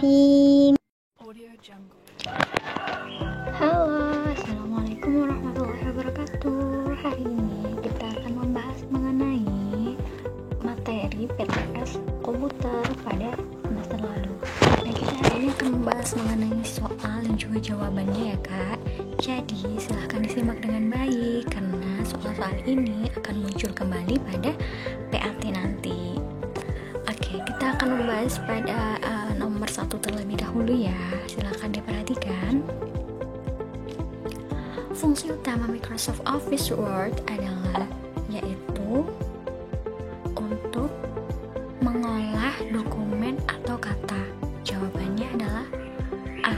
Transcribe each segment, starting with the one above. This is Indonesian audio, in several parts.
Bismillahirrahmanirrahim. Audio Jungle. Halo, assalamualaikum warahmatullahi wabarakatuh. Hari ini kita akan membahas mengenai materi PTS komputer pada semester lalu. Nah, kita hari ini akan membahas mengenai soal dan juga jawabannya ya kak. Jadi silahkan disimak dengan baik karena soal-soal ini akan muncul kembali pada PAT nanti. Oke, kita akan membahas pada nomor 1 terlebih dahulu ya. Silakan diperhatikan. Fungsi utama Microsoft Office Word adalah yaitu untuk mengolah dokumen atau kata. Jawabannya adalah A.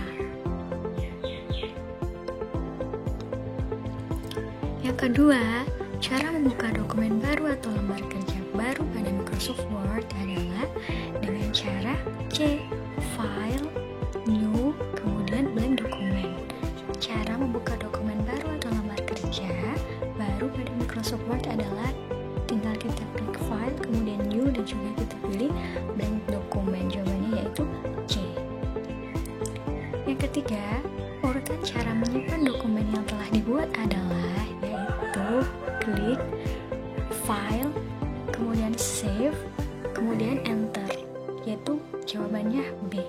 Yang kedua, cara membuka dokumen baru atau lembar kerja baru pada Microsoft Word adalah dengan cara C. File, New, kemudian blank dokumen. Cara membuka dokumen baru atau lembar kerja baru pada Microsoft Word adalah tinggal kita klik File, kemudian New, dan juga kita pilih blank dokumen. Jawabannya yaitu C. Yang ketiga, urutan cara menyimpan dokumen yang telah dibuat adalah yaitu klik File, kemudian Save, kemudian Enter, yaitu jawabannya B.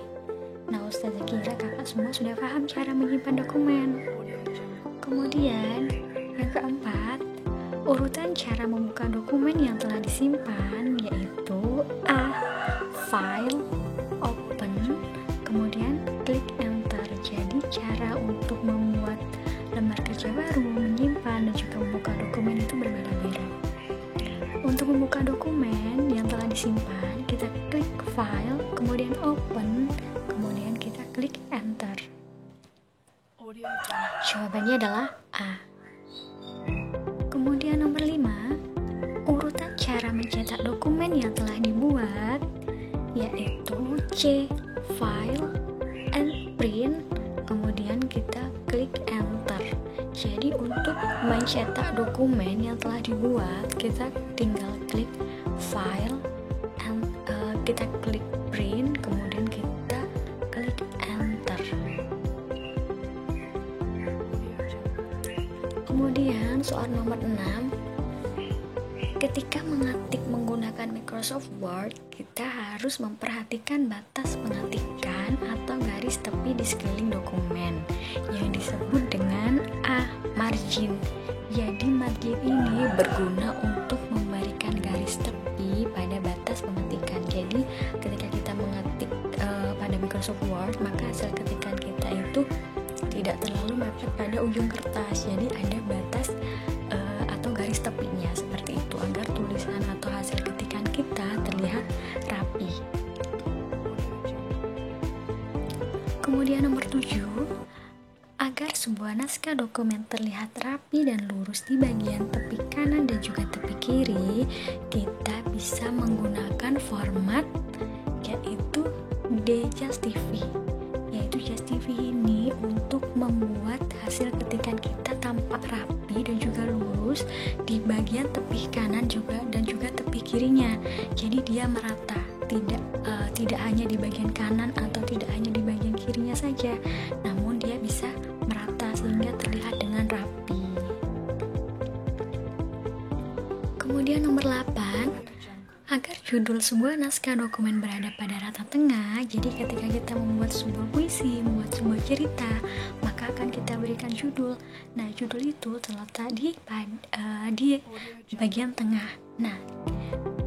Nah, Ustazah kira kakak semua sudah paham cara menyimpan dokumen. Kemudian, yang keempat, urutan cara membuka dokumen yang telah disimpan yaitu A. File, Open, kemudian klik Enter. Jadi, cara untuk membuat lembar kerja baru, menyimpan, dan juga membuka dokumen itu berbeda-beda. Untuk membuka dokumen yang telah disimpan, kita klik File, kemudian Open, kemudian kita klik Enter. Audio Jungle. Jawabannya adalah A. Kemudian nomor 5, urutan cara mencetak dokumen yang telah dibuat yaitu C. File and Print, kemudian kita klik Enter. Jadi untuk mencetak dokumen yang telah dibuat, kita tinggal klik File and kita klik Print, kemudian kita klik Enter. Kemudian soal nomor 6, ketika mengetik menggunakan Microsoft Word, kita harus memperhatikan batas pengetikan atau garis tepi di sekeliling dokumen yang disebut dengan A. Margin. Jadi margin ini berguna untuk memberikan garis tepi pada batas pengetikan. Jadi ketika kita mengetik pada Microsoft Word, maka hasil ketikan kita itu tidak terlalu mepet pada ujung kertas. Jadi ada batas atau garis tepinya seperti itu agar tulisan atau hasil ketikan kita terlihat rapi. Kemudian nomor 7, agar sebuah naskah dokumen terlihat rapi dan lurus di bagian tepi kanan dan juga tepi kiri, kita bisa menggunakan format yaitu DJustify. Yaitu Justify ini untuk membuat hasil ketikan kita tampak rapi dan juga lurus di bagian tepi kanan juga dan juga tepi kirinya. Jadi dia merata, tidak hanya di bagian kanan atau tidak hanya di bagian kirinya saja, namun dia bisa merata sehingga terlihat dengan rapi. Kemudian nomor 8, agar judul sebuah naskah dokumen berada pada rata tengah. Jadi ketika kita membuat sebuah puisi, membuat sebuah cerita, maka akan kita berikan judul. Nah, judul itu terletak di bagian tengah. Nah,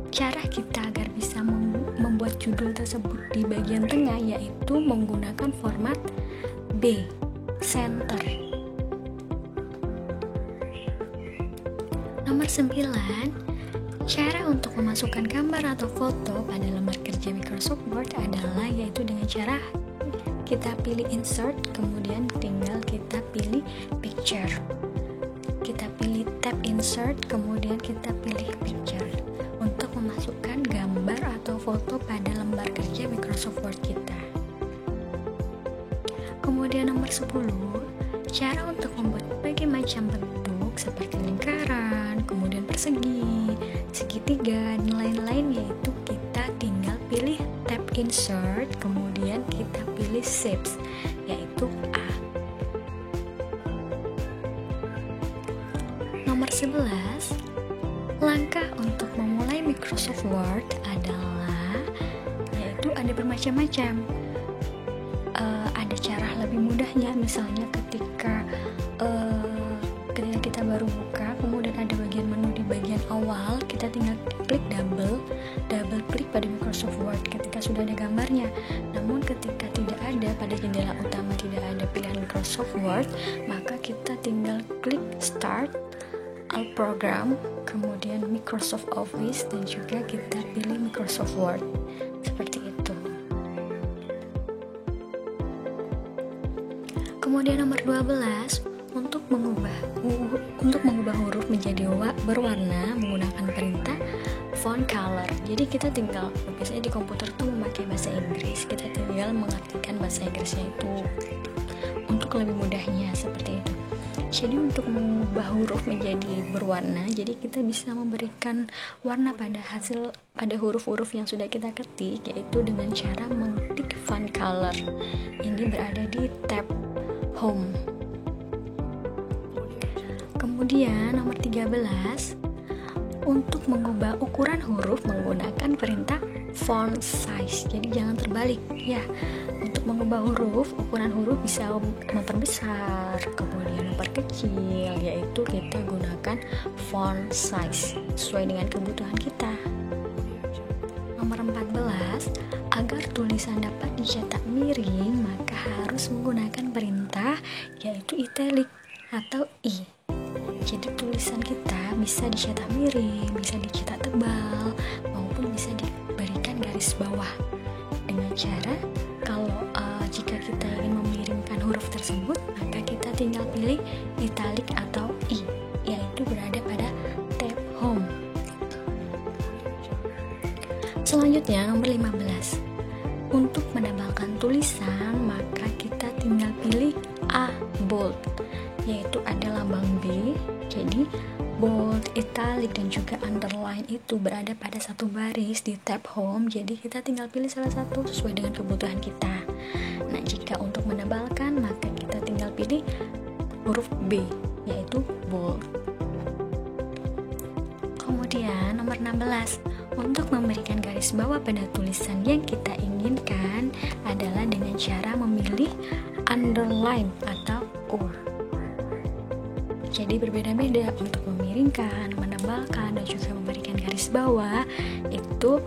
cara kita agar bisa membuat judul tersebut di bagian tengah yaitu menggunakan format B. Center. Nomor 9, cara untuk memasukkan gambar atau foto pada lembar kerja Microsoft Word adalah yaitu dengan cara kita pilih Insert, kemudian tinggal kita pilih Picture. Kita pilih tab Insert, kemudian kita pilih Picture untuk memasukkan gambar atau foto pada lembar kerja Microsoft Word kita. Kemudian nomor 10, cara untuk membuat berbagai macam bentuk seperti lingkaran, kemudian persegi, segitiga, dan lain-lain yaitu kita tinggal pilih tab Insert, kemudian kemudian kita pilih Shapes, yaitu A. Nomor 11, langkah untuk memulai Microsoft Word adalah, yaitu ada bermacam-macam. Ada cara lebih mudahnya, misalnya ketika kita baru buka, kemudian ada bagian menu di bagian awal, kita tinggal klik double klik pada Microsoft Word ketika sudah ada gambarnya. Namun ketika tidak ada, pada jendela utama tidak ada pilihan Microsoft Word, maka kita tinggal klik Start, All Program, kemudian Microsoft Office, dan juga kita pilih Microsoft Word. Seperti itu. Kemudian nomor 12, untuk mengubah huruf menjadi berwarna menggunakan perintah font color. Jadi kita tinggal, biasanya di komputer tuh memakai bahasa Inggris, kita tinggal mengetikkan bahasa Inggrisnya itu untuk lebih mudahnya, seperti itu. Jadi untuk mengubah huruf menjadi berwarna, jadi kita bisa memberikan warna pada huruf-huruf yang sudah kita ketik, yaitu dengan cara mengetik font color. Ini berada di tab Home. Kemudian nomor 13, untuk mengubah ukuran huruf menggunakan perintah font size. Jadi jangan terbalik ya. Untuk mengubah huruf, ukuran huruf bisa memperbesar, kemudian memperkecil, yaitu kita gunakan font size sesuai dengan kebutuhan kita. Nomor 14, agar tulisan dapat dicetak miring, maka harus menggunakan perintah yaitu italic atau I. Jadi tulisan kita bisa dicetak miring, bisa dicetak tebal, maupun bisa diberikan garis bawah. Dengan cara, jika kita ingin memiringkan huruf tersebut, maka kita tinggal pilih italic atau I, yaitu berada pada tab Home. Selanjutnya nomor 15, untuk menebalkan tulisan, maka kita tinggal pilih A, bold, yaitu ada lambang B. Jadi bold, italic, dan juga underline itu berada pada satu baris di tab Home. Jadi kita tinggal pilih salah satu sesuai dengan kebutuhan kita. Nah, jika untuk menebalkan, maka kita tinggal pilih huruf B, yaitu bold. Kemudian nomor 16, untuk memberikan garis bawah pada tulisan yang kita inginkan adalah dengan cara memilih underline atau U. Jadi berbeda-beda untuk memiringkan, menebalkan, dan juga memberikan garis bawah itu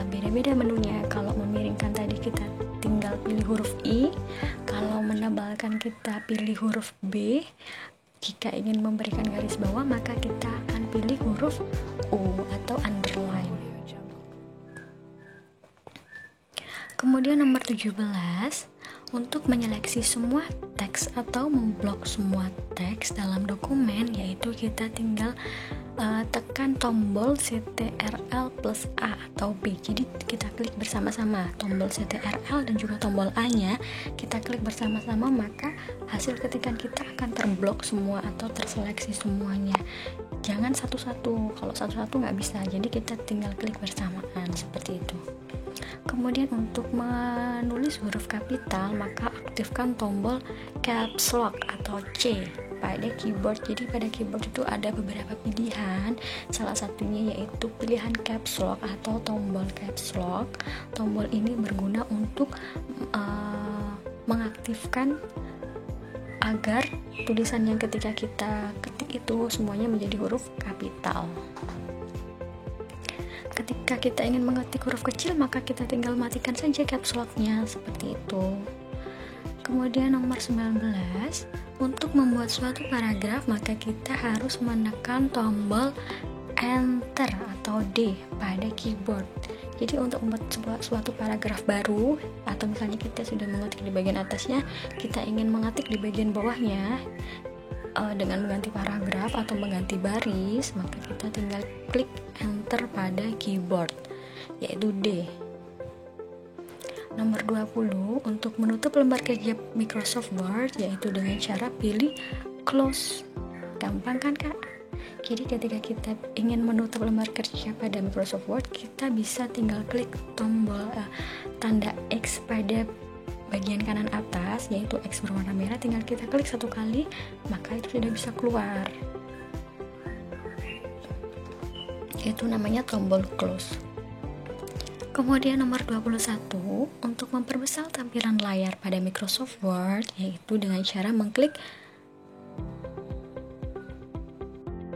beda-beda menunya. Kalau memiringkan tadi kita tinggal pilih huruf I, kalau menebalkan kita pilih huruf B. Jika ingin memberikan garis bawah, maka kita akan pilih huruf U atau underline. Kemudian nomor 17, untuk menyeleksi semua teks atau memblok semua teks dalam dokumen, yaitu kita tinggal tekan tombol CTRL plus A atau B. Jadi kita klik bersama-sama tombol CTRL dan juga tombol A nya, kita klik bersama-sama, maka hasil ketikan kita akan terblok semua atau terseleksi semuanya. Jangan satu-satu, kalau satu-satu nggak bisa, jadi kita tinggal klik bersamaan, seperti itu. Kemudian untuk menulis huruf kapital, maka aktifkan tombol Caps Lock atau C pada keyboard. Jadi pada keyboard itu ada beberapa pilihan, salah satunya yaitu pilihan Caps Lock atau tombol Caps Lock. Tombol ini berguna untuk mengaktifkan agar tulisan yang ketika kita ketik itu semuanya menjadi huruf kapital. Ketika kita ingin mengetik huruf kecil, maka kita tinggal matikan saja caps lock-nya, seperti itu. Kemudian nomor 19, untuk membuat suatu paragraf, maka kita harus menekan tombol Enter atau D pada keyboard. Jadi untuk membuat suatu paragraf baru, atau misalnya kita sudah mengetik di bagian atasnya, kita ingin mengetik di bagian bawahnya, dengan mengganti paragraf atau mengganti baris, maka kita tinggal klik enter pada keyboard, yaitu D. Nomor 20, untuk menutup lembar kerja Microsoft Word, yaitu dengan cara pilih close. Gampang kan kak? Jadi ketika kita ingin menutup lembar kerja pada Microsoft Word, kita bisa tinggal klik tombol tanda X pada bagian kanan atas, yaitu X berwarna merah, tinggal kita klik satu kali, maka itu sudah bisa keluar. Itu namanya tombol close. Kemudian nomor 21, untuk memperbesar tampilan layar pada Microsoft Word, yaitu dengan cara mengklik,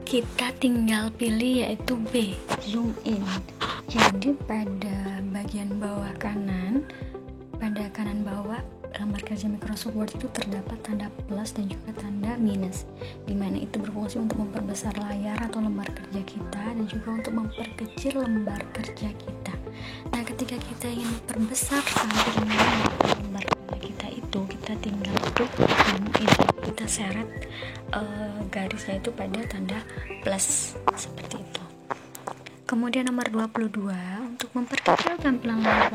kita tinggal pilih yaitu B, zoom in. Jadi pada bagian bawah kanan, pada kanan bawah lembar kerja Microsoft Word itu terdapat tanda plus dan juga tanda minus, dimana itu berfungsi untuk memperbesar layar atau lembar kerja kita dan juga untuk memperkecil lembar kerja kita. Nah, ketika kita ingin memperbesar tampilan lembar kerja kita itu, kita tinggal klik zoom in, kita seret garisnya itu pada tanda plus seperti itu. Kemudian nomor 22, untuk memperkecil tampilan layar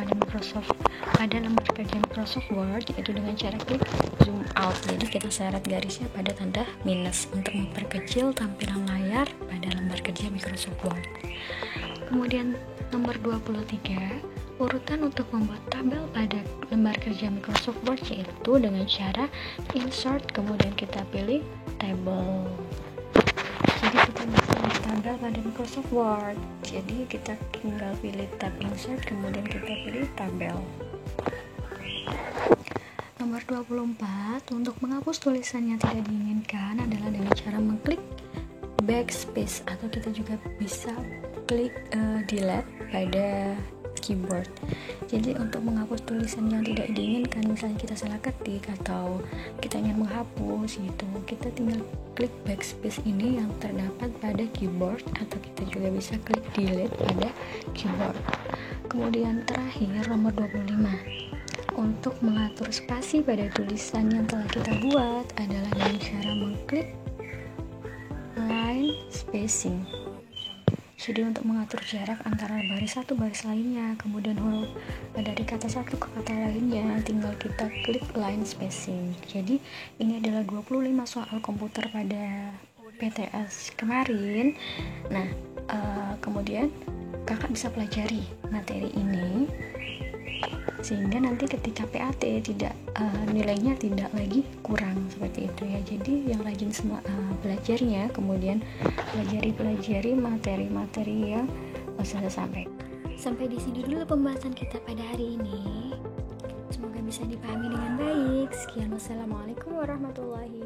pada lembar kerja Microsoft Word, yaitu dengan cara klik zoom out. Jadi kita seret garisnya pada tanda minus untuk memperkecil tampilan layar pada lembar kerja Microsoft Word. Kemudian nomor 23, urutan untuk membuat tabel pada lembar kerja Microsoft Word, yaitu dengan cara insert, kemudian kita pilih table. Jadi kita bisa buat tabel pada Microsoft Word. Jadi kita tinggal pilih tab insert, kemudian kita pilih tabel. Nomor 24, untuk menghapus tulisan yang tidak diinginkan adalah dengan cara mengklik backspace, atau kita juga bisa klik delete pada keyboard. Jadi untuk menghapus tulisan yang tidak diinginkan, misalnya kita salah ketik atau kita ingin menghapus gitu, kita tinggal klik backspace ini yang terdapat pada keyboard, atau kita juga bisa klik delete pada keyboard. Kemudian terakhir nomor 25, untuk mengatur spasi pada tulisan yang telah kita buat adalah dengan cara mengklik line spacing. Jadi untuk mengatur jarak antara baris satu baris lainnya, kemudian huruf dari kata satu ke kata lainnya, tinggal kita klik line spacing. Jadi ini adalah 25 soal komputer pada PTS kemarin. Nah, kemudian kakak bisa pelajari materi ini sehingga nanti ketika PAT nilainya tidak lagi kurang seperti itu ya. Jadi yang rajin semua belajarnya, kemudian pelajari materi-materi yang saya sampaikan. Sampai di sini dulu pembahasan kita pada hari ini. Semoga bisa dipahami dengan baik. Sekian, wassalamualaikum warahmatullahi